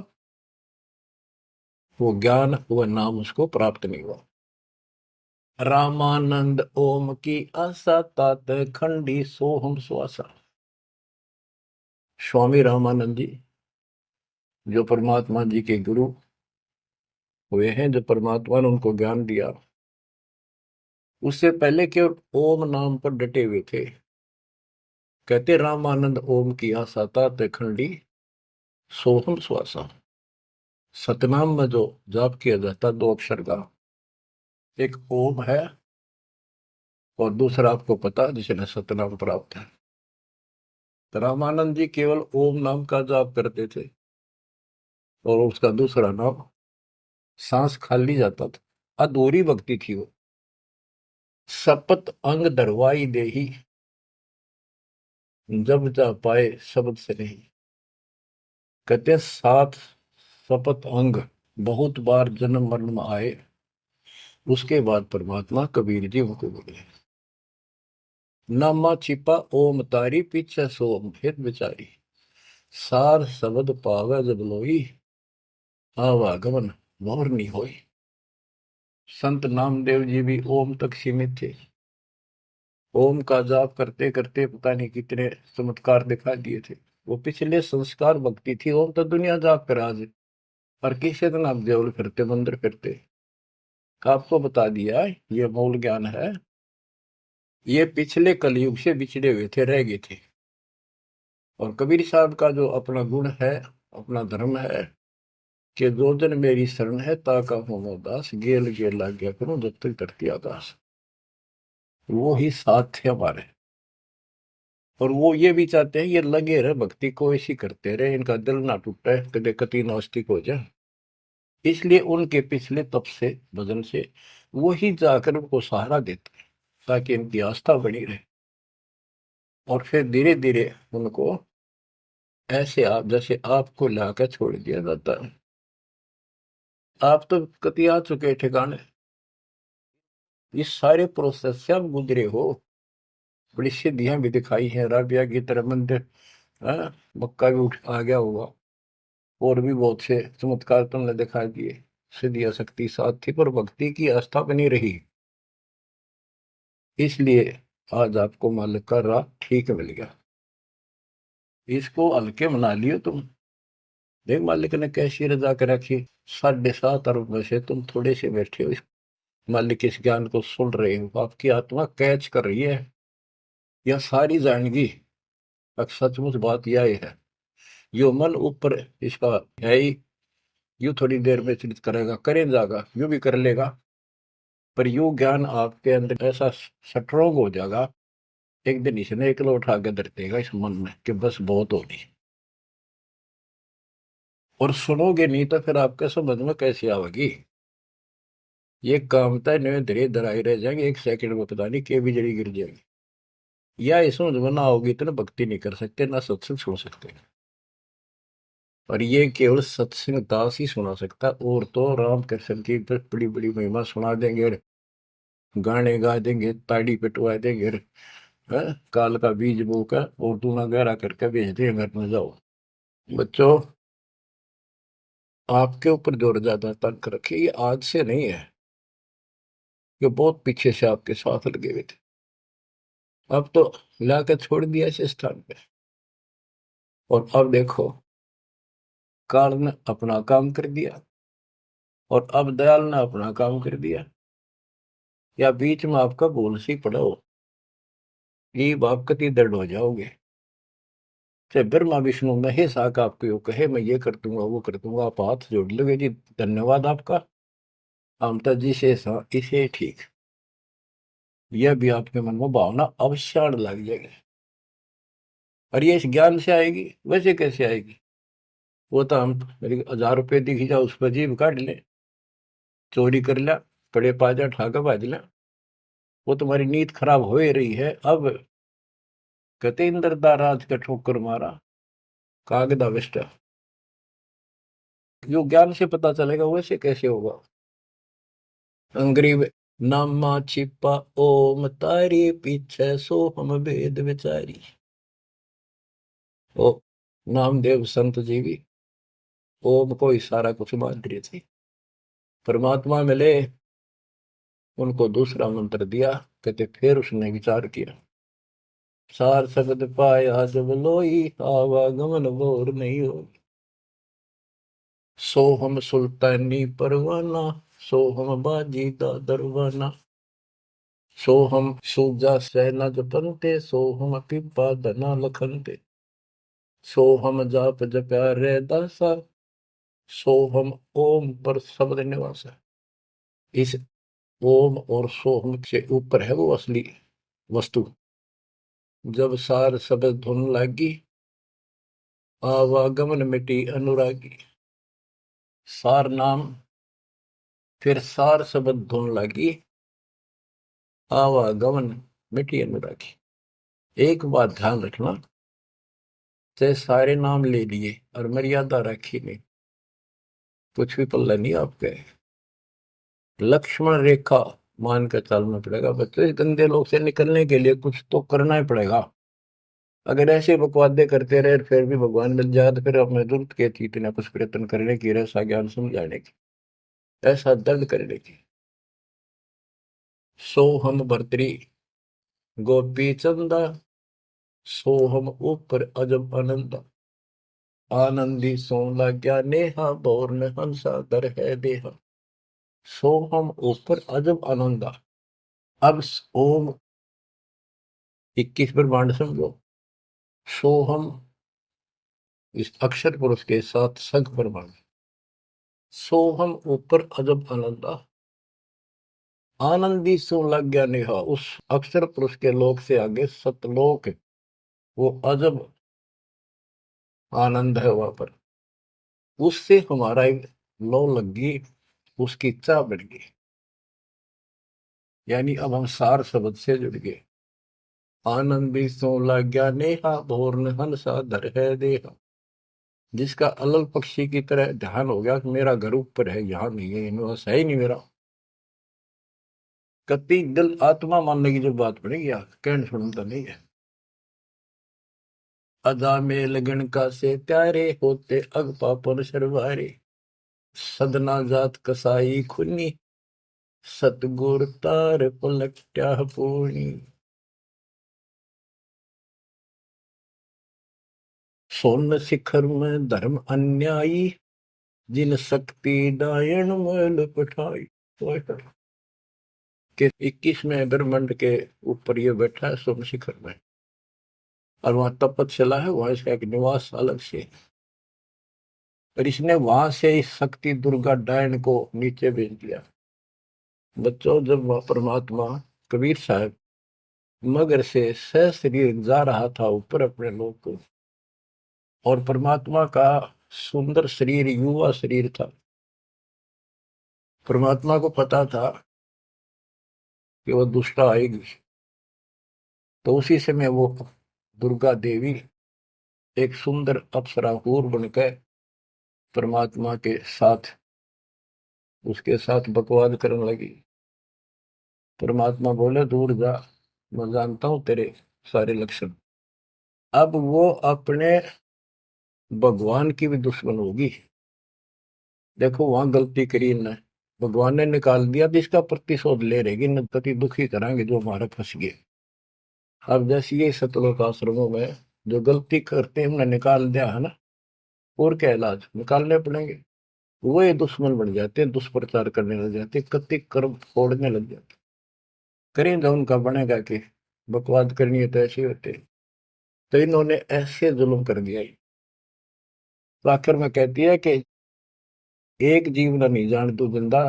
Speaker 1: वो ज्ञान, वो नाम उसको प्राप्त नहीं हुआ। रामानंद ओम की आशा, तात खंडी सोहम श्वासा। स्वामी रामानंद जी जो परमात्मा जी के गुरु हुए हैं, जो परमात्मा ने उनको ज्ञान दिया, उससे पहले केवल ओम नाम पर डटे हुए थे। कहते रामानंद ओम की आशा, तात खंडी सोहम श्वासा। सतनाम में जो जाप किया जाता 2 अक्षर का, एक ओम है और दूसरा आपको पता जिसने सतनाम प्राप्त है। तो रामानंद जी केवल ओम नाम का जाप करते थे और उसका दूसरा नाम सांस खाली जाता था, अधूरी भक्ति थी वो। सपत अंग दरवाई देही, जब जा पाए शब्द से नहीं। कहते 7 सपत अंग बहुत बार जन्म मरण में आए, उसके बाद परमात्मा कबीर जी उनको बोले। नामा छिपा ओम तारी, पीछे सोम हित विचारी, सार शब्द पावे जब लोई, आवागमन मोर नहीं होई। संत नामदेव जी भी ओम तक सीमित थे। ओम का जाप करते करते पता नहीं कितने चमत्कार दिखा दिए थे। वो पिछले संस्कार भक्ति थी। ओम तो दुनिया जाप कर आज, और किसी दिन आप देवल फिरते मंदिर फिरते, आपको बता दिया ये मूल ज्ञान है। ये पिछले कलयुग से बिछड़े हुए थे, रह गए थे। और कबीर साहब का जो अपना गुण है, अपना धर्म है कि जो दिन मेरी शरण है ताका हो दास, गेल गेल लाग गया करूं जब तक धरती आकाश। वो ही साथ थे हमारे। और वो ये भी चाहते हैं ये लगे रहे भक्ति को, ऐसी करते रहे, इनका दिल ना टूटे, कदे कति नास्तिक हो जाए। इसलिए उनके पिछले तप से, भजन से वो ही जाकर उनको सहारा देते हैं ताकि इनकी आस्था बनी रहे। और फिर धीरे धीरे उनको ऐसे आप जैसे आपको लाकर छोड़ दिया जाता है। आप तो कति आ चुके ठिकाने, इस सारे प्रोसेस से आप गुजरे हो। बड़ी सिद्धियां भी दिखाई हैं, राबिया की तरह मंदिर, मक्का भी उठ आ गया होगा, और भी बहुत से चमत्कार तुमने दिखा दिए। सिद्धियां शक्ति साथ थी पर भक्ति की आस्था बनी रही, इसलिए आज आपको मालिक का राह ठीक मिल गया। इसको हल्के मना लियो तुम। देख मालिक ने कैसी रजा कर रखी, 7.5 अरब में से तुम थोड़े से बैठे हो, मालिक इस ज्ञान को सुन रहे हो, आपकी आत्मा कैच कर रही है, यह सारी जाएंगी। अब सचमुच बात यह है, यो मन ऊपर इसका है ही, यू थोड़ी देर में चित करेगा, करे जाएगा, यू भी कर लेगा, पर यू ज्ञान आपके अंदर ऐसा स्ट्रोंग हो जाएगा, एक दिन इसने एकला उठा के धर देगा इस मन में कि बस बहुत होगी। और सुनोगे नहीं तो फिर आपके समझ में कैसे आवेगी। ये कामता नहीं धीरे धराई रह जाएंगे, एक सेकंड में पता नहीं के भी जड़ी गिर जाएगी। या इस समझ में ना होगी तो ना भक्ति नहीं कर सकते, ना सत्संग सुन सकते। और ये केवल सत्संग दास ही सुना सकता, और तो राम कृष्ण की बड़ी बड़ी महिमा सुना देंगे, गाने गा देंगे, ताड़ी पिटवा देंगे, काल का बीज बोकर और दूना गहरा करके भेज देंगे घर में, जाओ। बच्चों, आपके ऊपर जो ज्यादा तंक रखे, ये आज से नहीं है, ये बहुत पीछे से आपके साथ लगे हुए थे, अब तो लाकर छोड़ दिया इस स्थान पे। और अब देखो, काल ने अपना काम कर दिया और अब दयाल ने अपना काम कर दिया, या बीच में आपका भूल सी पड़ा हो, ये आप कति दर्द हो जाओगे। चाहे ब्रह्मा विष्णु महेश आका आपको कहे मैं ये कर दूंगा वो कर दूंगा, आप हाथ जोड़ लोगे जी धन्यवाद आपका, ममता जी से इसे ठीक, यह भी आपके मन में भावना अवश्य आने लग जाएगी। और ये इस ज्ञान से आएगी, वैसे कैसे आएगी? वो तो हम मेरी 1000 रुपये दिख जाओ उस पर जीभ काट ले, चोरी कर लिया, पड़े पाजा ठाका बाज लिया, वो तुम्हारी नीयत खराब हो ही रही है। अब कहते इंद्रदा राज का ठोकर मारा कागदा विष्ट, जो ज्ञान से पता चलेगा वैसे कैसे होगा। गरीब नामा छिपा ओम तारी पीछे सो हम भेद विचारी, ओ नामदेव संत जी भी ओम को ही सारा कुछ मान रहे थे। परमात्मा मिले, उनको दूसरा मंत्र दिया, कहते फिर उसने विचार किया, सार शब्द पाया जब लोई, आवागमन बोर नहीं हो, सो हम सुल्तानी परवाना, सो हम बाजी दा दरवाना, सो हम सूजा सैना जपनते, सो हम पिपा धना लखनते, सो हम जाप जप्या रे दासा, सो हम ओम पर शब्द निवासा। इस ओम और सोहम से ऊपर है वो असली वस्तु। जब सार शब्द धुन लागी, आवागमन मिटी अनुरागी, सार नाम फिर सार शब्द धुन लागी, आवागमन मिटी अनुरागी। एक बात ध्यान रखना, चाहे सारे नाम ले लिए और मर्यादा रखी नहीं, कुछ भी पल्ला नहीं आपके। लक्ष्मण रेखा मान कर चलना पड़ेगा बच्चों, इस गंदे लोग से निकलने के लिए कुछ तो करना ही पड़ेगा। अगर ऐसे बकवादे करते रहे फिर भी भगवान मिल जाए तो फिर हमें जरूरत क्या थी इतना कुछ प्रयत्न करने की, ऐसा ज्ञान समझाने की, ऐसा दर्द करने की। सो हम भर्तरी गोपी चंदा, सो हम ऊपर अजब आनंदा, आनंदी सो लाग्या नेहा, बोर में हंसा दर है देहा, सो हम ऊपर अजब आनंदा। अब ओम 21 ब्रह्मांड समझो, सो हम इस अक्षर पुरुष के साथ संख ब्रह्मांड, सो हम ऊपर अजब आनंदा, आनंदी सो लग गया नेहा, उस अक्षर पुरुष के लोक से आगे सतलोक है, वो अजब आनंद है वहां पर, उससे हमारा एक लो लग गई, उसकी इच्छा बढ़ गई, यानी अब हम सार शब्द से जुड़ गए। आनंदी सो लग गया नेहा, भोर न हंसा धर है देहा, जिसका अलल पक्षी की तरह ध्यान हो गया कि मेरा घर ऊपर है, यहाँ नहीं है, यूनिवर्स है ही नहीं मेरा, कति दिल आत्मा मानने की जो बात पड़ेगी कहने सुनता नहीं है। अदा में लगन का से त्यारे होते अग पापन शर्वारे, सदना जात कसाई खुनी, सतगुर तार पलट्या पूर्णी। सोन शिखर में धर्म अन्यायी, जिन शक्ति डायन मैल पठाई। के 21वें ब्रह्मांड के ऊपर ये बैठा है सोम शिखर में, और वहां तपस्या है, वहां इसका एक निवास अलग से। और इसने वहां से इस शक्ति दुर्गा डायन को नीचे भेज दिया। बच्चों, जब वह परमात्मा कबीर साहब मगर से सशरीर जा रहा था ऊपर अपने लोक को, और परमात्मा का सुंदर शरीर युवा शरीर था, परमात्मा को पता था कि वह दुष्टा आएगी, तो उसी समय वो दुर्गा देवी एक सुंदर अप्सरा हूर बनकर परमात्मा के साथ उसके साथ बकवाद करने लगी। परमात्मा बोले दूर जा, मैं जानता हूं तेरे सारे लक्षण। अब वो अपने भगवान की भी दुश्मन होगी। देखो वहां गलती करी न, भगवान ने निकाल दिया तो इसका प्रतिशोध ले रहेगी, न पति दुखी कराएंगे जो हमारे फंस गए। अब जैसे ये सतलोक आश्रमों में जो गलती करते हैं हमने निकाल दिया है ना, और क्या इलाज निकालने पड़ेंगे। वो ये दुश्मन बन जाते हैं, दुष्प्रचार करने लग जाते हैं, कति कर्म फोड़ने लग जाते। करें जो उनका बनेगा कि बकवाद करनी है तो ऐसे होते। तो इन्होंने ऐसे जुल्म कर दिया। तो आखिर में कहती है कि एक जीव न नहीं जान तू जिंदा,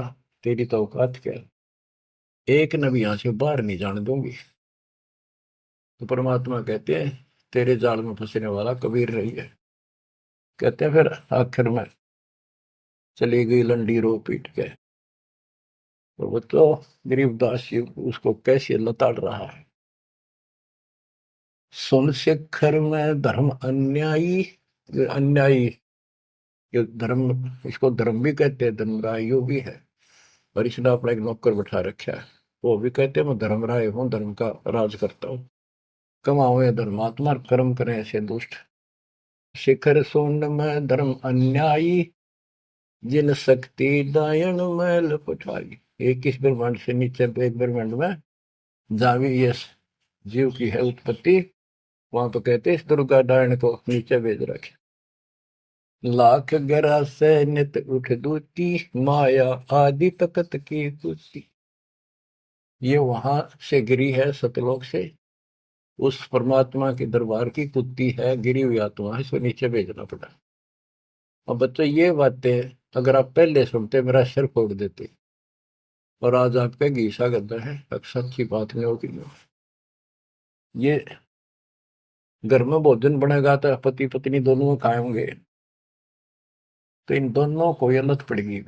Speaker 1: तेरी तो औकात क्या, एक न भी यहां से बाहर नहीं जाने दूंगी। तो परमात्मा कहते हैं तेरे जाल में फंसने वाला कबीर रही है। कहते हैं फिर आखिर में चली गई लंडी रो पीट के। तो वो तो गरीबदास जी उसको कैसे लताड़ रहा है। सुन शिखर में धर्म अन्यायी, अन्यायी ये धर्म, इसको धर्म भी कहते हैं, धर्मरायो भी है। और इसने अपना एक नौकर बैठा रखा है, वो भी कहते हैं मैं धर्मराय हूँ, धर्म का राज करता हूँ। कमाओ या धर्मात्मा, कर्म करें ऐसे दुष्ट। शिखर सोन में धर्म अन्यायी, जिन शक्ति दायन मैल पठाई। 21 ब्रह्मांड से नीचे एक ब्रह्मांड में जहां भी ये जीव की है उत्पत्ति, वहां तो कहते इस दुर्गा डायन को नीचे भेज रखे। लाख गरा से नित उठ दूती, माया आदि तकत की कुती। ये वहां से गिरी है सतलोक से, उस परमात्मा के दरबार की कुत्ती है, गिरी हुई आत्मा है, इसको नीचे भेजना पड़ा। और बच्चों ये बातें अगर आप पहले सुनते मेरा सिर फोड़ देते, और आज आपका घीसा गद्दा है, अक्सर अच्छी बात नहीं होगी। ये घर में भोजन बनेगा तो पति पत्नी दोनों खाएंगे, तो इन दोनों को ये लत पड़ेगी।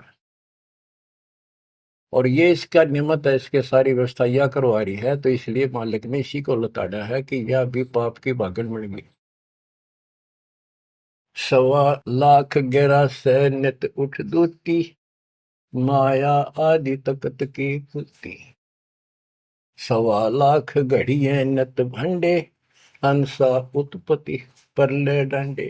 Speaker 1: और ये इसका नियमत है, इसके सारी व्यवस्था यह करवा रही है, तो इसलिए मालिक ने इसी को लताड़ा है कि यह भी पाप की भागन बन गई। 1.25 लाख गहरा से नित उठ दूती, माया आदि तकत की कुती। 1.25 लाख घड़िए नत भंडे, हंसा उत्पत्ति परले डंडे।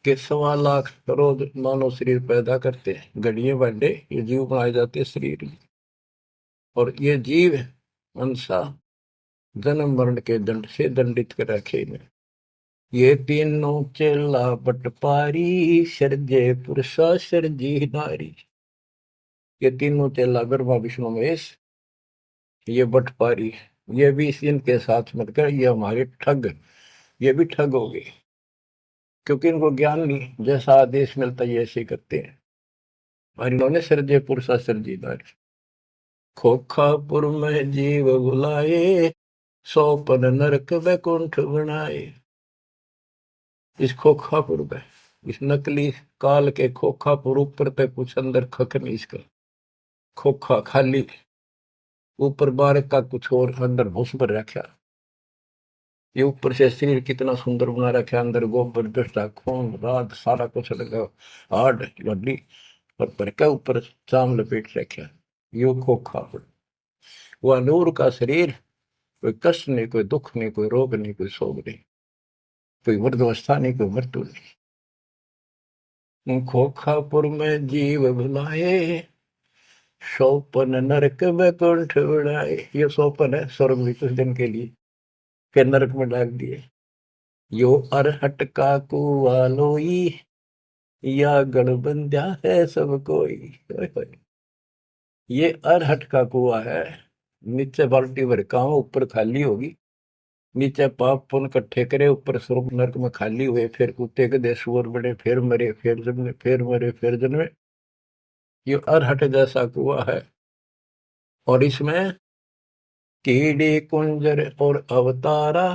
Speaker 1: के 1.25 लाख रोज मानव शरीर पैदा करते हैं, घड़िए भंडे ये जीव बनाए जाते हैं शरीर में। और ये जीव हंसा जन्म मरण के दंड से दंडित कर रखे इन्हें। ये तीनों चेला बटपारी, सर्जे पुरुषा सर्जी नारी। ये तीनों चेला ब्रह्मा विष्णु महेश, ये बटपारी, ये भी इनके साथ मिलकर ये हमारे ठग, ये भी ठग हो गए, क्योंकि इनको ज्ञान नहीं, जैसा आदेश मिलता है ऐसे करते हैं। और इन्होंने सर्जे पुरुषा सर्जी नारी। खोखापुर में जीव बुलाए, 100 नरक वैकुंठ बनाए। इस खोखापुर में, इस नकली काल के खोखापुर ऊपर तक कुछ अंदर खक नहीं, इसका खोखा खाली, ऊपर बार का कुछ और अंदर भूस पर रखा। ये ऊपर से शरीर कितना सुंदर बना रखा, अंदर गोबर दस्ता खून रात सारा कुछ लगा, हार्ड हड्डी और पर का ऊपर चाम लपेट रखा। यो खोखापुर। वह नूर का शरीर, कोई कष्ट नहीं, कोई दुख नहीं, कोई रोग नहीं, कोई शोक नहीं, कोई वृद्धावस्था नहीं, कोई मृत्यु नहीं। खोखापुर में जीव भुलाए, सोपन नरक में कुंठ उड़ाए। ये सोपन है स्वर्ग भी कुछ दिन के लिए, फिर नरक में डाल दिए। यो अरहट का कुआ लोई, या गणबंध्या है सब कोई। ये अरहट का कुआ है, नीचे बाल्टी भर काम, ऊपर खाली होगी। नीचे पाप पुण्य इकट्ठे करे, ऊपर स्वर्ग नरक में खाली हुए, फिर कुत्ते गधे सुअर बड़े, फिर मरे, फिर जन्मे, फिर मरे, फिर जन्मे। ये अरहट जैसा कुआ है। और इसमें कीड़े कुंजर और अवतारा,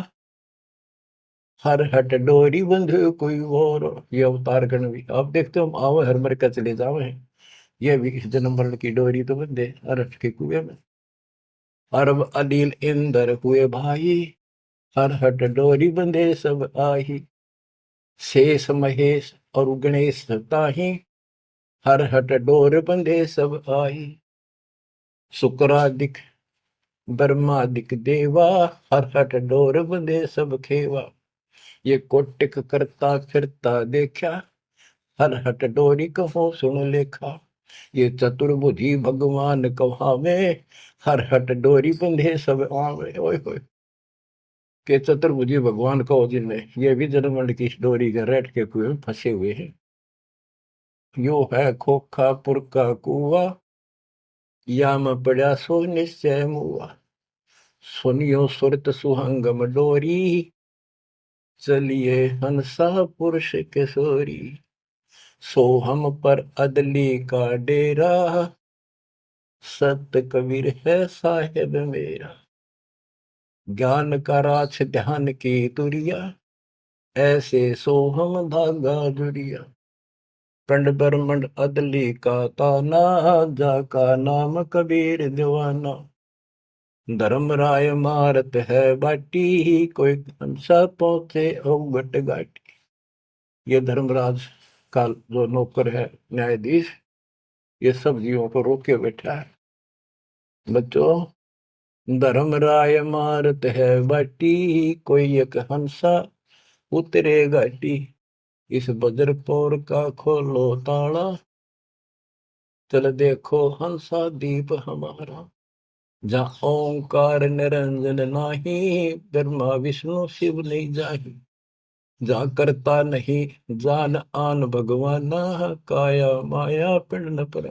Speaker 1: हर हट डोरी बंधु कोई और। ये अवतार गण भी आप देखते हो, आओ हर मर का चले जावे, ये भी इस जन्म मरण की डोरी तो बंधे अरहट के कुएं में। अरब अनिल इंद्र हुए भाई, हर हट डोरी बंधे सब आही। शेष महेश और गणेश ताही, हर हट डोर बंधे सब आही। शुक्रादिक ब्रह्मादिक देवा, हर हट डोर बंधे सब खेवा। ये कोटिक करता फिरता देखा, हर हट डोरी कहो सुन लेखा। ये चतुर्भुजी भगवान कहावे, हर हट डोरी बंधे सब आवे। ओए होए, के चतुर्भुजी भगवान कहो जिनमें, ये भी जन्मंड की डोरी के रेट के कुएं में फंसे हुए हैं। यो है खोखापुर का कुआ, या में पड़ा सो निश्चय मुआ। सुनियो सुरत सुहंगम डोरी, चलिए हंसा पुरुष किशोरी। सो हम पर अदली का डेरा, सत कबीर है साहेब मेरा। ज्ञान का राछ ध्यान की तुरिया, ऐसे सो हम धागा जुड़िया। पिंड ब्रह्मंड अदली का ताना, जाका नाम कबीर दीवाना। धर्म राय मारत है बाटी, कोई हंसा पहुंचे अवगट घाटी। ये धर्मराज का जो नौकर है न्यायाधीश, ये सब जीवों को रोक के बैठा है। बच्चों, धर्म राय मारत है बाटी, कोई एक हंसा उतरे घाटी। इस बज्रपुर का खोलो ताला, चल देखो हंसा दीप हमारा। जहाँ ओंकार निरंजन नाही, ब्रह्मा विष्णु शिव नहीं जाही। जहाँ करता नहीं जान आन भगवाना, काया माया पिंड न पर।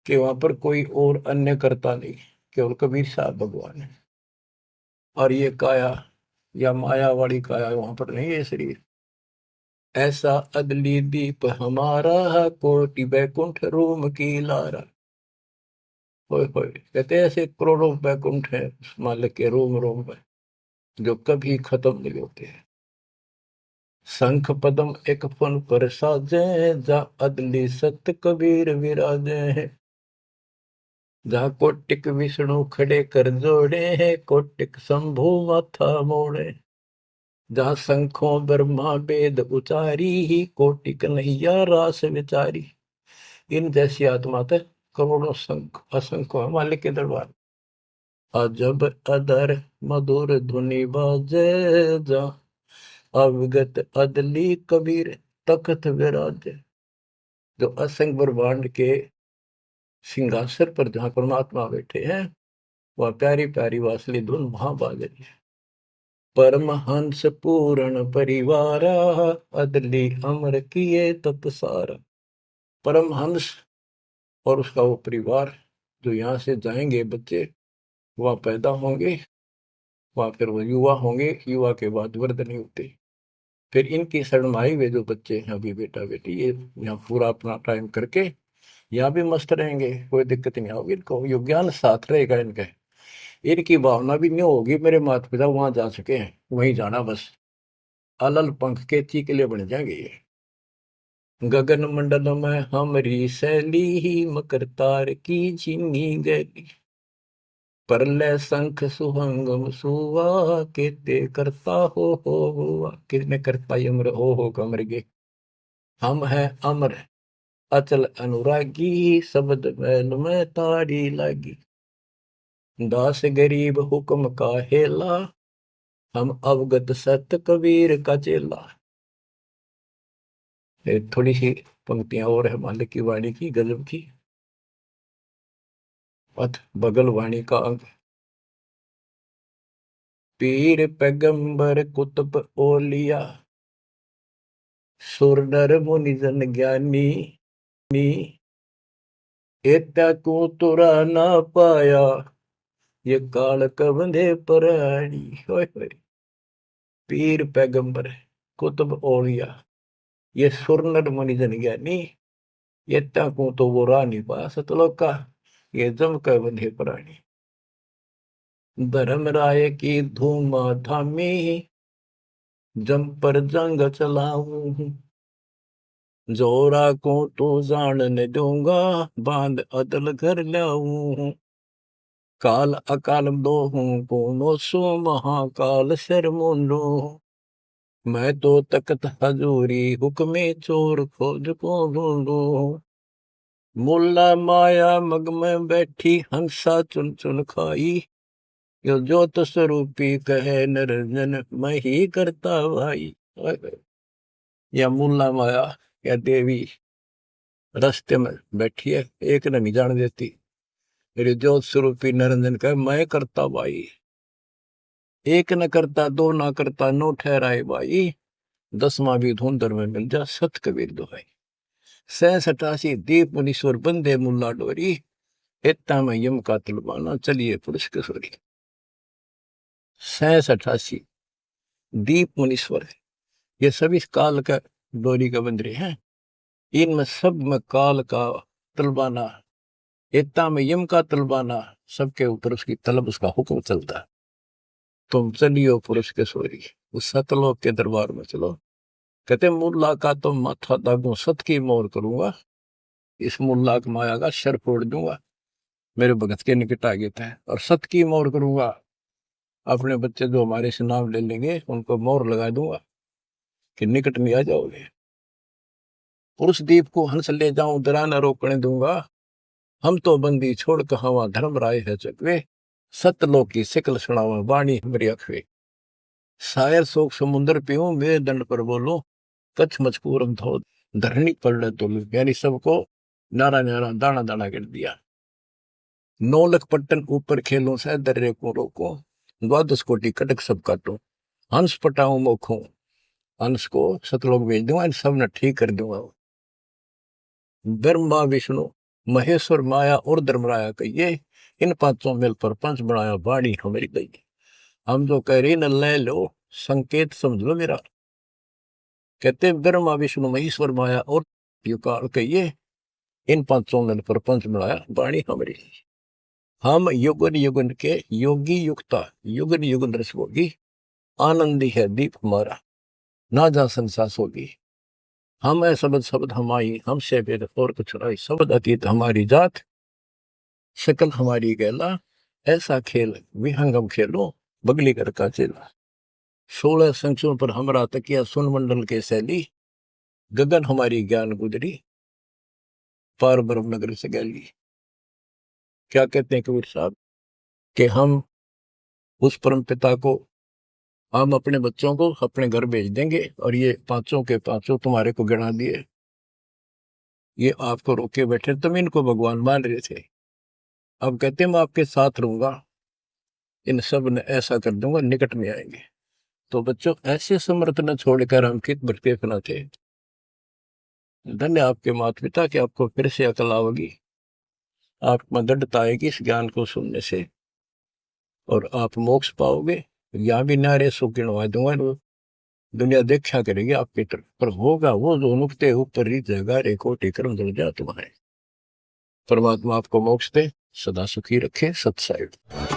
Speaker 1: कि वहां पर कोई और अन्य करता नहीं, केवल कबीर साहब भगवान है। और ये काया या माया वाली काया वहां पर नहीं है शरीर। ऐसा अदली दीप हमारा, कोटि बैकुंठ रूम की लारा। होए होए, कहते हैं ऐसे करोड़ों बैकुंठ है उस मालिक के रोम रोम में, जो कभी खत्म नहीं होते हैं। शंख पदम एक फन पर साजे, जा अदली सत कबीर विराजे हैं। जहाँ कोटिक विष्णु खड़े कर जोड़े हैं, कोटिक शंभु माथा मोड़े। जहाँ शंखों ब्रह्मा वेद उचारी, ही कोटिक नैया रास विचारी। इन जैसी आत्मा तक करोड़ों शंख असंख्य है मालिक के दरबार। अजब अदर मधुर धुनि बाजे, जा अविगत अदली कबीर तख्त विराजे। जो असंख्य ब्रह्मांड के सिंहासन पर जहाँ परमात्मा बैठे हैं, वह प्यारी प्यारी वासली धुन वहां बाज रही है। परमहंस पूर्ण परिवारा, अदली अमर किए तत्सारा। परमहंस और उसका वो परिवार, जो यहाँ से जाएंगे बच्चे, वह पैदा होंगे, वह फिर वो युवा होंगे, युवा के बाद वृद्ध नहीं होते। फिर इनकी शरणमाई वे जो बच्चे हैं अभी बेटा बेटी, ये यहाँ पूरा अपना टाइम करके यहाँ भी मस्त रहेंगे, कोई दिक्कत नहीं होगी इनको, यो ज्ञान साथ रहेगा इनके। इनकी भावना भी नहीं होगी मेरे माता पिता वहां जा चुके हैं, वहीं जाना बस। अलल पंख के चीकले बन जाएंगे ये। गगन मंडल में हमरी शैली, ही मकर तार की झिनी गैली। परलय शंख सुहंगम सुवा, केते करता हो हुआ। किसने करता अमर हो कमर गे। हम हैं अमर अचल अनुरागी, शब्द मैल में ताड़ी लागी। दास गरीब हुक्म का हेला, हम अवगत सत कबीर का चेला। थोड़ी सी पंक्तियां और है मालिक की वाणी की, गजब की। पथ बगल वाणी का अंग। पीर पैगंबर कुतुब ओलिया, सुर नर मुनि जन ज्ञानी, एत्या को तुरा ना पाया, ये काल कबंधे प्राणी। होय होय। पीर पैगंबर कुतुब ओलिया, ये सुर नर मुनि जन ज्ञानी, ये को तो वो रानी पा सतलोक का, ये जम का बंधे प्राणी। धर्मराय की धूम थामी, जम पर जंग चलाऊं, जोरा को तो जान न दूंगा, बांध अदल घर लाऊं। काल अकाल दोहूं को नोसो, महाकाल सिर मुंडो, मैं तो तकत हजूरी हुक्मे चोर खोज को ढूंढू। मुल्ला माया मग में बैठी, हंसा चुन चुन खाई, यो ज्योत स्वरूपी कहे निरंजन, मैं ही करता भाई। या मुल्ला माया या देवी रास्ते में बैठी है, एक ने नहीं जान देती। मेरे ज्योत स्वरूपी निरंजन कहे मैं करता भाई। एक न करता, दो ना करता, नो ठहराए भाई, 10वां भी धुंधर में मिल जा, सत कबीर दुहाई। 67 दीप मुनीश्वर बंदे मुल्ला डोरी, इतना में यम का तलबाना, चलिए पुरुष किशोरी। 67 दीप मुनीश्वर है, ये सभी काल का डोरी का बंदरे हैं। इनमें सब में काल का तलबाना, इतना में यम का तलबाना, सबके ऊपर उसकी तलब, उसका हुक्म चलता है। तुम चलियो पुरुष किशोरी, उस सतलोक के दरबार में चलो। कहते मुल्ला का तो माथा दागू, सत की मोर करूंगा, इस मुल्ला की माया का सर फोड़ दूंगा, मेरे भगत के निकट आ गए थे। और सत की मोर करूंगा, अपने बच्चे जो हमारे से नाम ले लेंगे उनको मोर लगा दूंगा कि निकट नहीं आ जाओगे। पुरुष दीप को हंस ले जाऊं, दरा न रोकने दूंगा, हम तो बंदी छोड़ कहावा, धर्म राय है चकवे, सतलोक की सिकल सुनावा, वाणी हमारी अखवे। शायर शोक समुद्र पीऊं, मेरे दंड पर बोलो, कच्छ मचकूरम धो, धरनी पर तो, यानी सबको नारा नारा दाना दाना कर दिया। 9 लख पट्टन ऊपर खेलों से, दर्रे को रोको, 12 कोटि कटक सब काटो, हंस पटाऊं मोखों, हंस को सतलोक भेज दूंगा, इन सब ने ठीक कर दूंगा। ब्रह्मा विष्णु महेश्वर माया और धर्मराया कहिए, इन पांचों मिल पर पंच बनाया, वाणी हमारी गई। हम जो कह रही न ले लो, संकेत समझ लो मेरा। कहते ब्रह्मा विष्णु महेश्वर माया और युकाल कहिए, इन पांचों मिल पर पंच बनाया, वाणी हमारी। हम युगन युगन के योगी युक्ता, युगन युगन रस होगी, आनंदी है दीप हमारा, ना जा संसास होगी। हम है शब्द शब्द हमारी, हमसे वेद और कुछ नहीं, शब्द अतीत हमारी जात, शकल हमारी गैला, ऐसा खेल विहंगम खेलो, बगली कर का चेला। 16 संख्यों पर हमरा तकिया, सुन मंडल के शैली, गगन हमारी ज्ञान गुजरी, पार ब्रह्म नगर से गैली। क्या कहते हैं कबीर साहब कि हम उस परम पिता को, हम अपने बच्चों को अपने घर भेज देंगे, और ये पांचों के पांचों तुम्हारे को गिना दिए, ये आपको रोके बैठे, तुम इनको भगवान मान रहे थे। अब कहते मैं आपके साथ रहूंगा, इन सब ने ऐसा कर दूंगा, निकट में आएंगे। तो बच्चों ऐसे समर्थ न छोड़कर हम कित भटके फना थे। धन्य आपके माता पिता कि आपको फिर से अकल आओगी, आपको दृढ़ता आएगी इस ज्ञान को सुनने से, और आप मोक्ष पाओगे। यहाँ भी नारे सो गिनवा दूंगा, दुनिया देखा करेगी आपकी तरफ, पर होगा वो जो नुकते ऊपर रीत जगह रे कोटि कर्म जल जा तुम्हारे। परमात्मा आपको मोक्ष दे, सदा सुखी रखे। सत्साई।